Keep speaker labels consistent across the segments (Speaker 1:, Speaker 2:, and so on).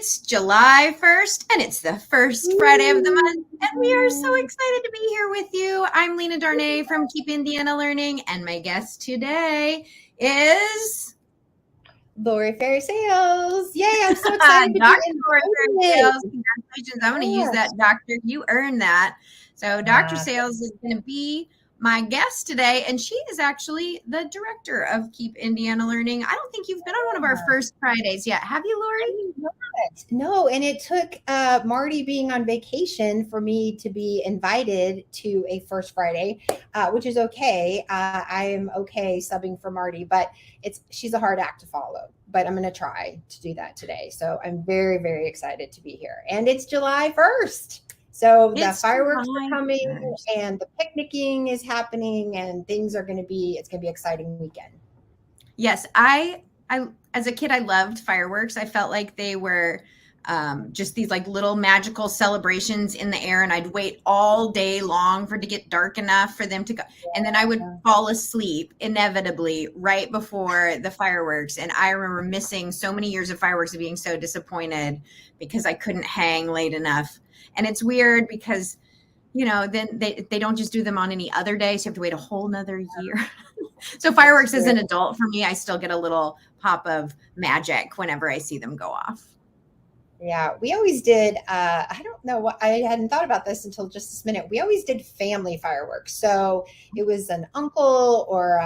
Speaker 1: It's July 1st, and it's the first Friday of the month, and we are so excited to be here with you. I'm Lena Darnay from Keep Indiana Learning, and my guest today is
Speaker 2: Lori Fair Sales. Yay, I'm so excited to
Speaker 1: Dr.
Speaker 2: be
Speaker 1: Lori
Speaker 2: in
Speaker 1: Sales. Congratulations. I'm going to use that, Doctor. You earned that. So Dr. Sales is going to be my guest today, and she is actually the director of Keep Indiana Learning. I don't think you've been on one of our first Fridays yet. Have you, Lori?
Speaker 2: No, and it took Marty being on vacation for me to be invited to a First Friday, which is okay. I am okay subbing for Marty, but she's a hard act to follow. But I'm going to try to do that today. So I'm very, very excited to be here. And it's July 1st. So the fireworks are coming and the picnicking is happening and it's going to be an exciting weekend.
Speaker 1: Yes, I as a kid, I loved fireworks. I felt like they were just these like little magical celebrations in the air, and I'd wait all day long for it to get dark enough for them to go. And then I would fall asleep inevitably right before the fireworks. And I remember missing so many years of fireworks and being so disappointed because I couldn't hang late enough. And it's weird because, then they don't just do them on any other day. So you have to wait a whole nother year. So fireworks as an adult, for me, I still get a little pop of magic whenever I see them go off.
Speaker 2: Yeah, we always did. I don't know what, I hadn't thought about this until just this minute. We always did family fireworks. So it was an uncle or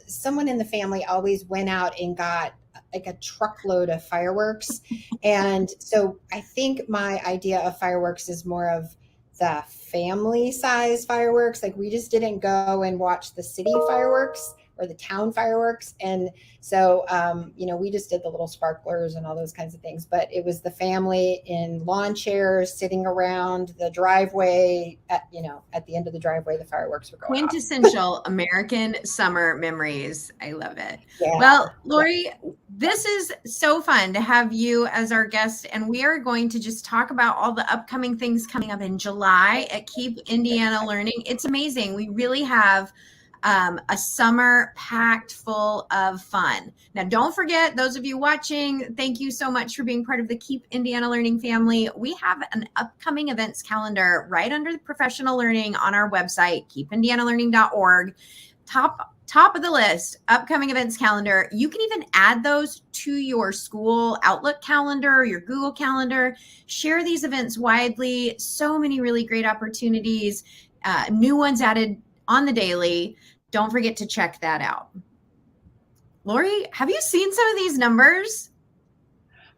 Speaker 2: someone in the family always went out and got like a truckload of fireworks. And so I think my idea of fireworks is more of the family size fireworks. Like we just didn't go and watch the city fireworks or the town fireworks. And so, we just did the little sparklers and all those kinds of things, but it was the family in lawn chairs sitting around the driveway at the end of the driveway, the fireworks were going
Speaker 1: Quintessential American summer memories. I love it. Yeah. Well, Lori, this is so fun to have you as our guest, and we are going to just talk about all the upcoming things coming up in July at Keep Indiana Learning. It's amazing. We really have a summer packed full of fun. Now, don't forget, those of you watching, thank you so much for being part of the Keep Indiana Learning family. We have an upcoming events calendar right under the professional learning on our website, keepindianalearning.org. Top of the list, upcoming events calendar. You can even add those to your school Outlook calendar, your Google calendar. Share these events widely. So many really great opportunities. New ones added on the daily. Don't forget to check that out. Lori, have you seen some of these numbers?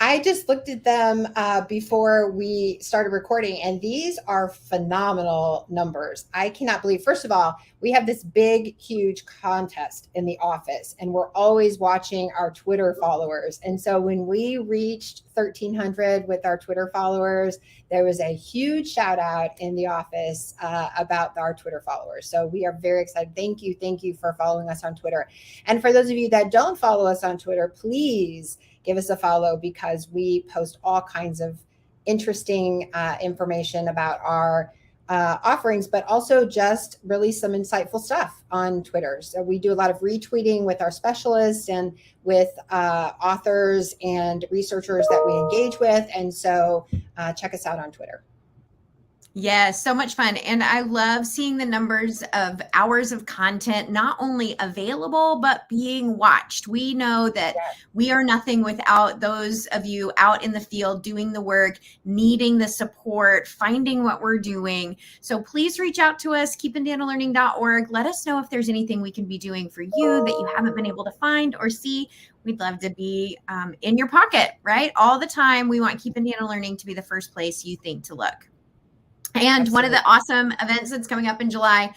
Speaker 2: I just looked at them before we started recording, and these are phenomenal numbers. I cannot believe, first of all, we have this big, huge contest in the office, and we're always watching our Twitter followers. And so when we reached 1,300 with our Twitter followers, there was a huge shout out in the office about our Twitter followers. So we are very excited. Thank you for following us on Twitter. And for those of you that don't follow us on Twitter, please give us a follow, because we post all kinds of interesting information about our offerings, but also just really some insightful stuff on Twitter. So we do a lot of retweeting with our specialists and with authors and researchers that we engage with. And so check us out on Twitter.
Speaker 1: Yes, so much fun. And I love seeing the numbers of hours of content, not only available, but being watched. We know that we are nothing without those of you out in the field doing the work, needing the support, finding what we're doing. So please reach out to us, keepindianalearning.org. Let us know if there's anything we can be doing for you that you haven't been able to find or see. We'd love to be in your pocket, right? All the time. We want Keep Indiana Learning to be the first place you think to look. And Absolutely. One of the awesome events that's coming up in July,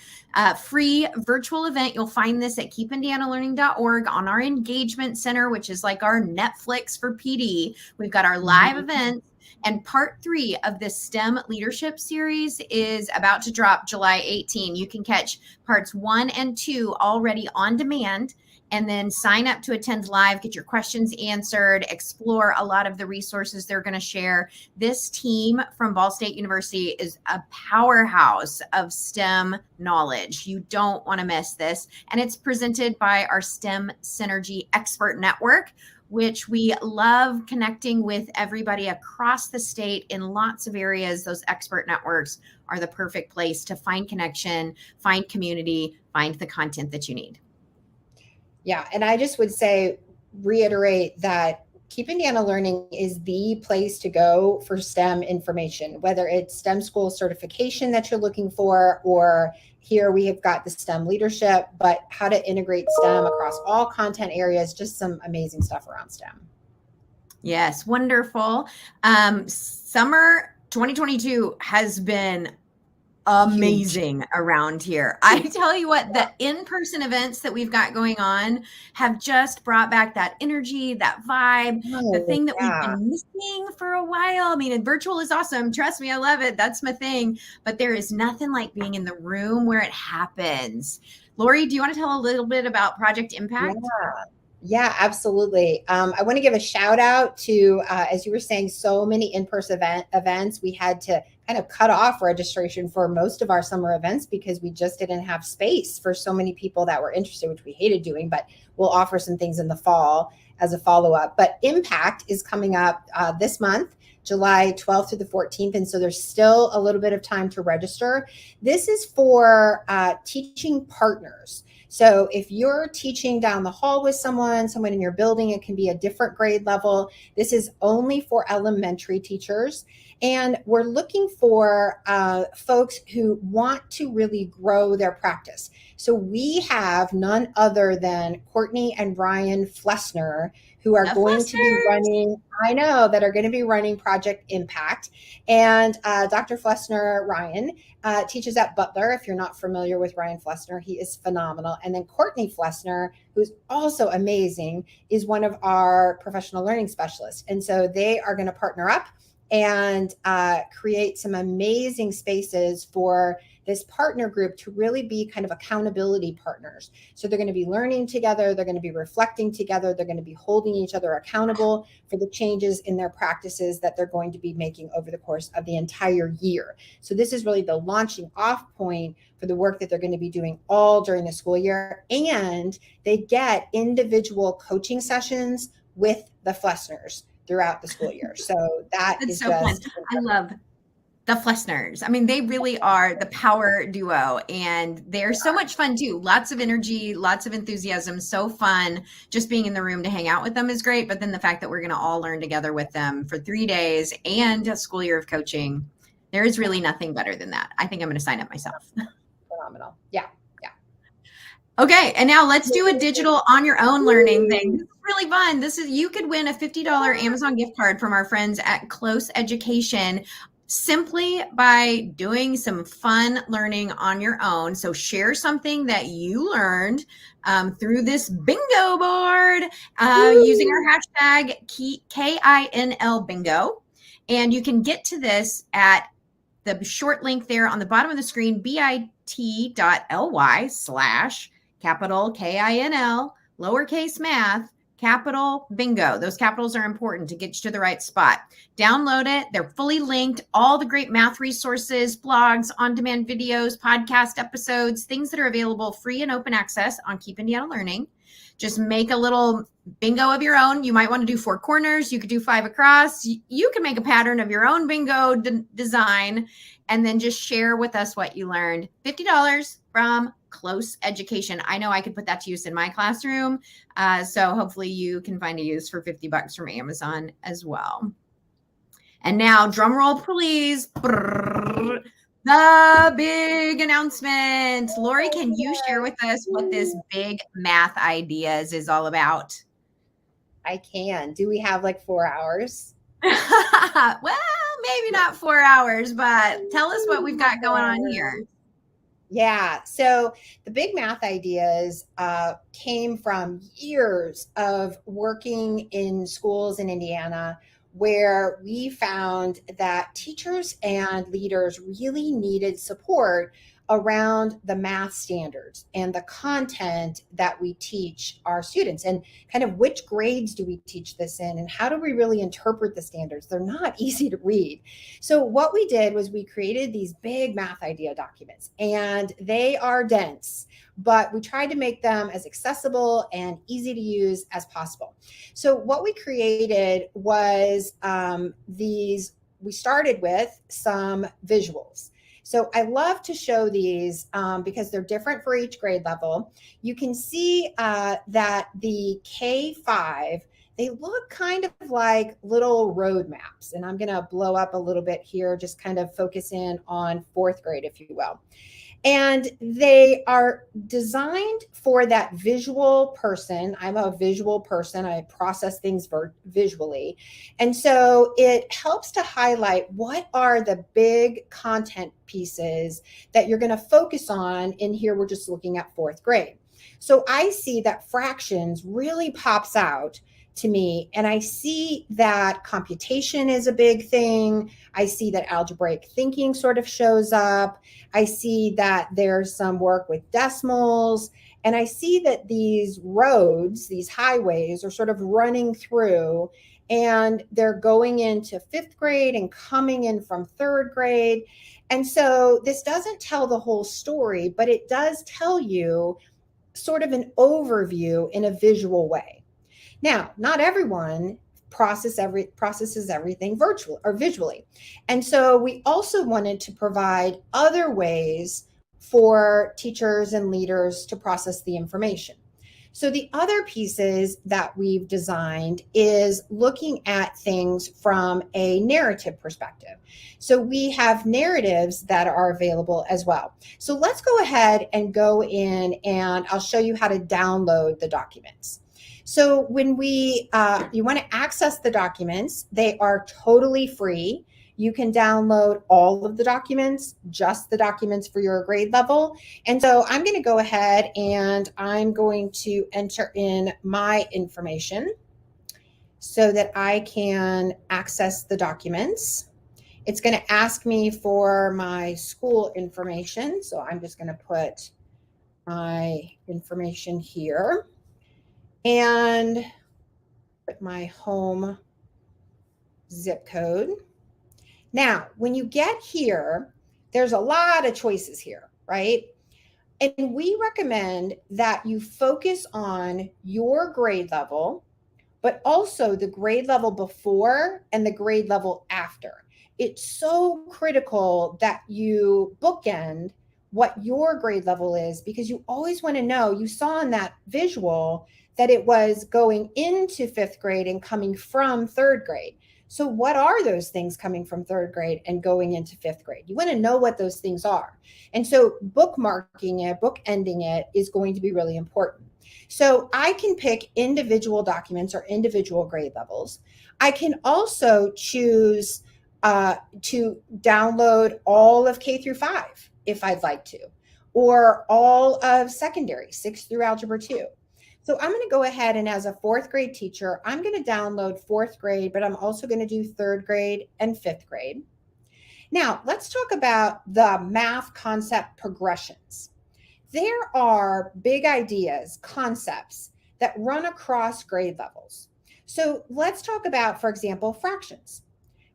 Speaker 1: free virtual event. You'll find this at keepindianalearning.org on our engagement center, which is like our Netflix for PD. We've got our live events. And part 3 of this STEM leadership series is about to drop July 18. You can catch parts 1 and 2 already on demand, and then sign up to attend live, get your questions answered, explore a lot of the resources they're going to share. This team from Ball State University is a powerhouse of STEM knowledge. You don't want to miss this. And it's presented by our STEM Synergy Expert Network, which we love connecting with everybody across the state in lots of areas. Those expert networks are the perfect place to find connection, find community, find the content that you need.
Speaker 2: Yeah. And I just would say, reiterate that Keep Indiana Learning is the place to go for STEM information, whether it's STEM school certification that you're looking for, or here we have got the STEM leadership, but how to integrate STEM across all content areas, just some amazing stuff around STEM.
Speaker 1: Yes, wonderful. Summer 2022 has been amazing around here. I tell you what, the in-person events that we've got going on have just brought back that energy, that vibe, the thing that we've been missing for a while. I mean, virtual is awesome. Trust me, I love it. That's my thing. But there is nothing like being in the room where it happens. Lori, do you want to tell a little bit about Project Impact?
Speaker 2: Yeah, absolutely. I want to give a shout out to, as you were saying, so many in-person events. We had to kind of cut off registration for most of our summer events because we just didn't have space for so many people that were interested, which we hated doing, but we'll offer some things in the fall as a follow-up. But Impact is coming up this month, July 12th through the 14th. And so there's still a little bit of time to register. This is for teaching partners. So if you're teaching down the hall with someone in your building, it can be a different grade level. This is only for elementary teachers. And we're looking for folks who want to really grow their practice. So we have none other than Courtney and Ryan Flessner, who are going to be running, that are going to be running Project Impact. And Dr. Flessner, Ryan, teaches at Butler. If you're not familiar with Ryan Flessner, he is phenomenal. And then Courtney Flessner, who's also amazing, is one of our professional learning specialists. And so they are going to partner up and create some amazing spaces for this partner group to really be kind of accountability partners. So they're going to be learning together, they're going to be reflecting together, they're going to be holding each other accountable for the changes in their practices that they're going to be making over the course of the entire year. So this is really the launching off point for the work that they're going to be doing all during the school year. And they get individual coaching sessions with the Flessners throughout the school year. So that's
Speaker 1: so fun. I love the Flessners. I mean, they really are the power duo, and they're so much fun too. Lots of energy, lots of enthusiasm, so fun. Just being in the room to hang out with them is great. But then the fact that we're going to all learn together with them for 3 days and a school year of coaching, there is really nothing better than that. I think I'm going to sign up myself.
Speaker 2: Phenomenal. Yeah.
Speaker 1: Okay, and now let's do a digital on your own learning thing. This is really fun. You could win a $50 Amazon gift card from our friends at Close Education simply by doing some fun learning on your own. So share something that you learned through this bingo board using our hashtag KINL bingo. And you can get to this at the short link there on the bottom of the screen, bit.ly/capital KINL, lowercase math, capital bingo. Those capitals are important to get you to the right spot. Download it. They're fully linked. All the great math resources, blogs, on-demand videos, podcast episodes, things that are available free and open access on Keep Indiana Learning. Just make a little bingo of your own. You might want to do 4 corners. You could do 5 across. You can make a pattern of your own bingo design and then just share with us what you learned. $50 from Close Education. I know I could put that to use in my classroom. So hopefully you can find a use for $50 from Amazon as well. And now, drum roll, please. The big announcement. Lori, can you share with us what this big math ideas is all about?
Speaker 2: I can. Do we have like 4 hours?
Speaker 1: Well, maybe not 4 hours, but tell us what we've got going on here.
Speaker 2: Yeah. So the big math ideas came from years of working in schools in Indiana, where we found that teachers and leaders really needed support around the math standards and the content that we teach our students, and kind of which grades do we teach this in, and how do we really interpret the standards. They're not easy to read. So what we did was we created these big math idea documents, and they are dense, but we tried to make them as accessible and easy to use as possible. So what we created was we started with some visuals. So I love to show these because they're different for each grade level. You can see that the K5, they look kind of like little road maps. And I'm going to blow up a little bit here, just kind of focus in on fourth grade, if you will. And they are designed for that visual person. I'm a visual person. I process things visually. And so it helps to highlight what are the big content pieces that you're going to focus on. In here, we're just looking at fourth grade. So I see that fractions really pops out to me. And I see that computation is a big thing. I see that algebraic thinking sort of shows up. I see that there's some work with decimals. And I see that these roads, these highways, are sort of running through, and they're going into fifth grade and coming in from third grade. And so this doesn't tell the whole story, but it does tell you sort of an overview in a visual way. Now, not everyone processes everything virtually or visually. And so we also wanted to provide other ways for teachers and leaders to process the information. So the other pieces that we've designed is looking at things from a narrative perspective. So we have narratives that are available as well. So let's go ahead and go in, and I'll show you how to download the documents. So when you want to access the documents, they are totally free. You can download all of the documents, just the documents for your grade level. And so I'm going to go ahead and I'm going to enter in my information so that I can access the documents. It's going to ask me for my school information. So I'm just going to put my information here and put my home zip code. Now, when you get here, there's a lot of choices here, right? And we recommend that you focus on your grade level, but also the grade level before and the grade level after. It's so critical that you bookend what your grade level is, because you always want to know. You saw in that visual that it was going into fifth grade and coming from third grade. So what are those things coming from third grade and going into fifth grade? You want to know what those things are. And so bookmarking it, bookending it is going to be really important. So I can pick individual documents or individual grade levels. I can also choose to download all of K through 5 if I'd like to, or all of secondary, 6 through Algebra 2. So I'm going to go ahead, and as a fourth grade teacher, I'm going to download fourth grade, but I'm also going to do third grade and fifth grade. Now, let's talk about the math concept progressions. There are big ideas, concepts that run across grade levels. So let's talk about, for example, fractions.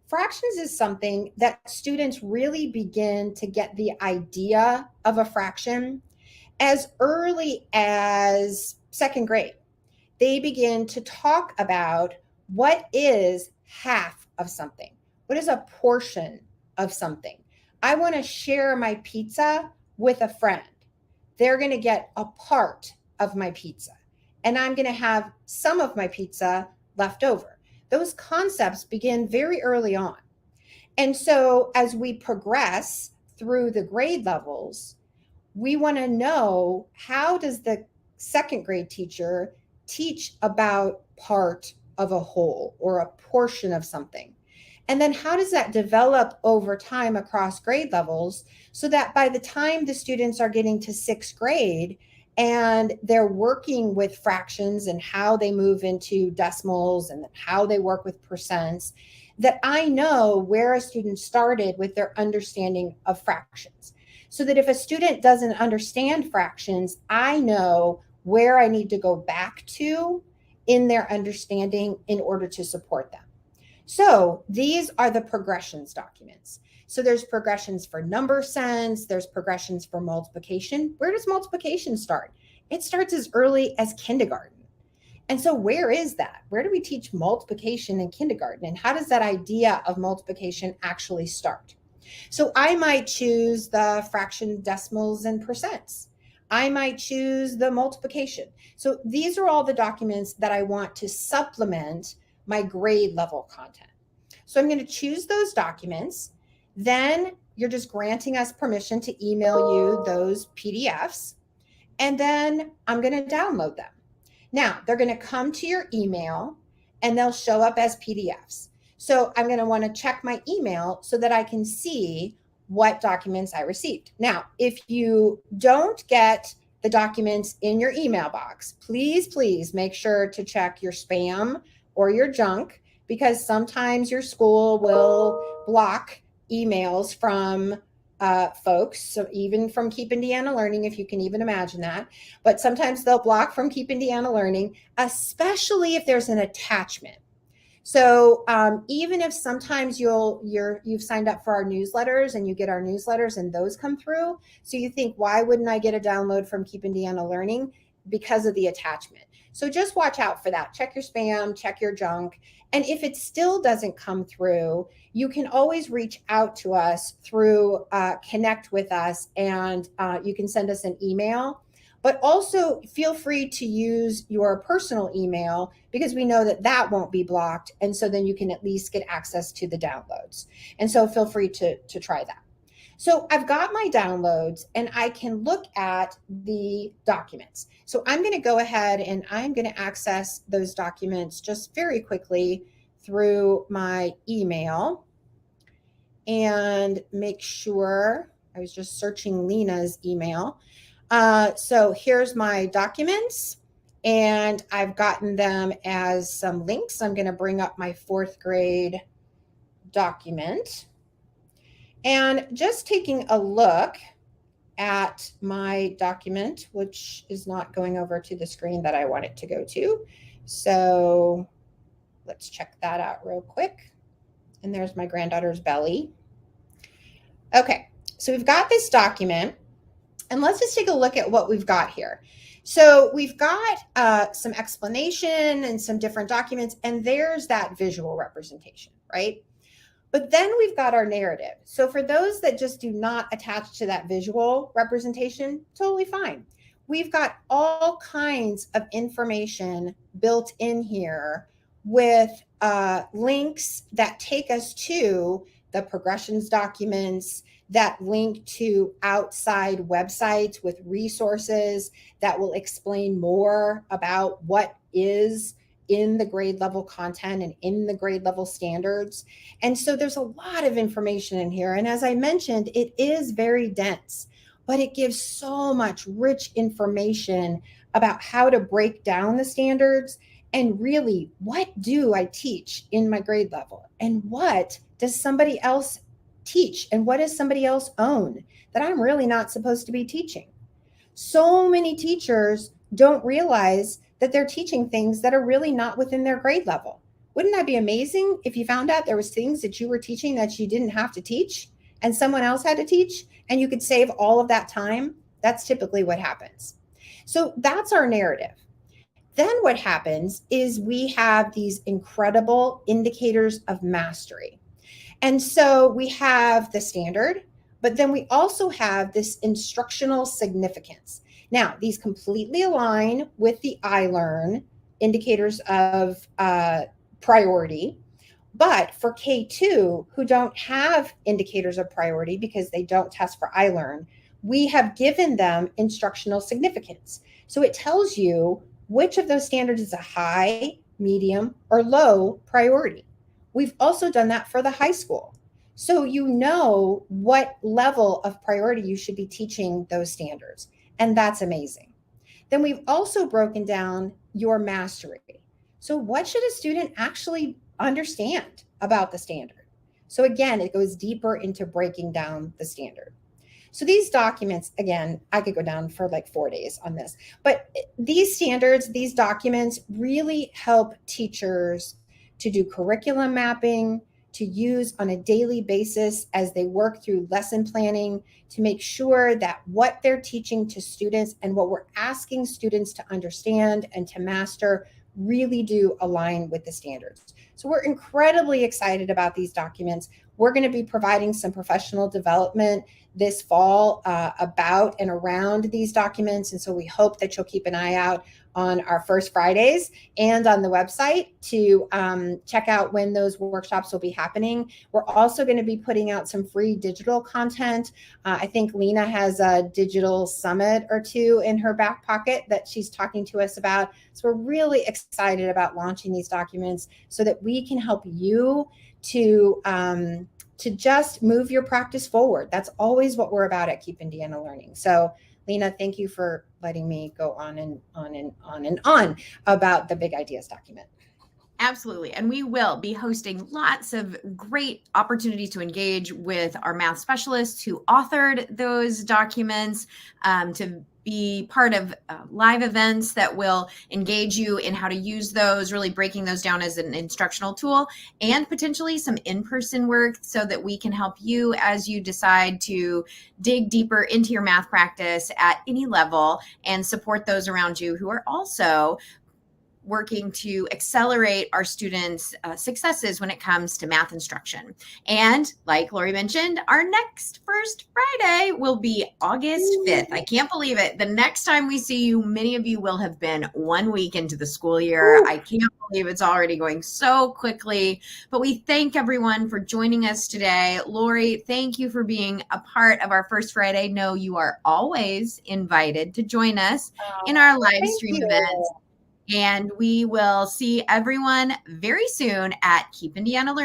Speaker 2: Fractions is something that students really begin to get the idea of a fraction as early as second grade. They begin to talk about what is half of something. What is a portion of something? I want to share my pizza with a friend. They're going to get a part of my pizza, and I'm going to have some of my pizza left over. Those concepts begin very early on. And so as we progress through the grade levels, we want to know, how does the second grade teacher teach about part of a whole or a portion of something? And then how does that develop over time across grade levels, so that by the time the students are getting to sixth grade and they're working with fractions and how they move into decimals and how they work with percents, that I know where a student started with their understanding of fractions. so that if a student doesn't understand fractions, I know where I need to go back to in their understanding in order to support them. So these are the progressions documents. So there's progressions for number sense, there's progressions for multiplication. Where does multiplication start? It starts as early as kindergarten. And so where is that? Where do we teach multiplication in kindergarten? And how does that idea of multiplication actually start? So I might choose the fraction, decimals, and percents. I might choose the multiplication. So these are all the documents that I want to supplement my grade level content. So I'm going to choose those documents. Then you're just granting us permission to email you those PDFs. And then I'm going to download them. Now, they're going to come to your email and they'll show up as PDFs. So I'm going to want to check my email so that I can see what documents I received. Now, if you don't get the documents in your email box, please make sure to check your spam or your junk, because sometimes your school will block emails from folks, so even from Keep Indiana Learning, if you can even imagine that. But sometimes they'll block from Keep Indiana Learning, especially if there's an attachment. So even if sometimes you've signed up for our newsletters and you get our newsletters and those come through, so you think, why wouldn't I get a download from Keep Indiana Learning? Because of the attachment. So just watch out for that. Check your spam, check your junk. And if it still doesn't come through, you can always reach out to us through Connect with Us, and you can send us an email. But also feel free to use your personal email, because we know that that won't be blocked. And so then you can at least get access to the downloads. And so feel free to try that. So I've got my downloads and I can look at the documents. So I'm going to go ahead and I'm going to access those documents just very quickly through my email and make sure. I was just searching Lena's email. So here's my documents and I've gotten them as some links. I'm going to bring up my 4th grade document. And just taking a look at my document, which is not going over to the screen that I want it to go to. So let's check that out real quick. And there's my granddaughter's belly. Okay, so we've got this document. And let's just take a look at what we've got here. So we've got some explanation and some different documents, and there's that visual representation, right? But then we've got our narrative. So for those that just do not attach to that visual representation, totally fine. We've got all kinds of information built in here with links that take us to the progressions documents, that link to outside websites with resources that will explain more about what is in the grade level content and in the grade level standards. And so there's a lot of information in here. And as I mentioned, it is very dense, but it gives so much rich information about how to break down the standards and really, what do I teach in my grade level? And what does somebody else teach? And what does somebody else own that I'm really not supposed to be teaching? So many teachers don't realize that they're teaching things that are really not within their grade level. Wouldn't that be amazing if you found out there was things that you were teaching that you didn't have to teach and someone else had to teach and you could save all of that time? That's typically what happens. So that's our narrative. Then what happens is we have these incredible indicators of mastery. And so we have the standard, but then we also have this instructional significance. Now, these completely align with the iLearn indicators of priority. But for K2, who don't have indicators of priority because they don't test for iLearn, we have given them instructional significance. So it tells you which of those standards is a high, medium, or low priority. We've also done that for the high school. So you know what level of priority you should be teaching those standards. And that's amazing. Then we've also broken down your mastery. So what should a student actually understand about the standard? So again, it goes deeper into breaking down the standard. So these documents, again, I could go down for like 4 days on this, but these standards, these documents really help teachers to do curriculum mapping, to use on a daily basis as they work through lesson planning, to make sure that what they're teaching to students and what we're asking students to understand and to master really do align with the standards. So we're incredibly excited about these documents. We're going to be providing some professional development this fall about and around these documents. And so we hope that you'll keep an eye out on our First Fridays and on the website to check out when those workshops will be happening. We're also going to be putting out some free digital content. I think Lena has a digital summit or two in her back pocket that she's talking to us about. So we're really excited about launching these documents so that we can help you to just move your practice forward. That's always what we're about at Keep Indiana Learning. So Lena, thank you for letting me go on and on and on and on about the Big Ideas document.
Speaker 1: Absolutely. And we will be hosting lots of great opportunities to engage with our math specialists who authored those documents, to be part of live events that will engage you in how to use those, really breaking those down as an instructional tool, and potentially some in-person work so that we can help you as you decide to dig deeper into your math practice at any level and support those around you who are also working to accelerate our students' successes when it comes to math instruction. And like Lori mentioned, our next First Friday will be August 5th. I can't believe it. The next time we see you, many of you will have been 1 week into the school year. I can't believe it's already going so quickly, but we thank everyone for joining us today. Lori, thank you for being a part of our First Friday. No, you are always invited to join us in our live stream events. And we will see everyone very soon at Keep Indiana Learning.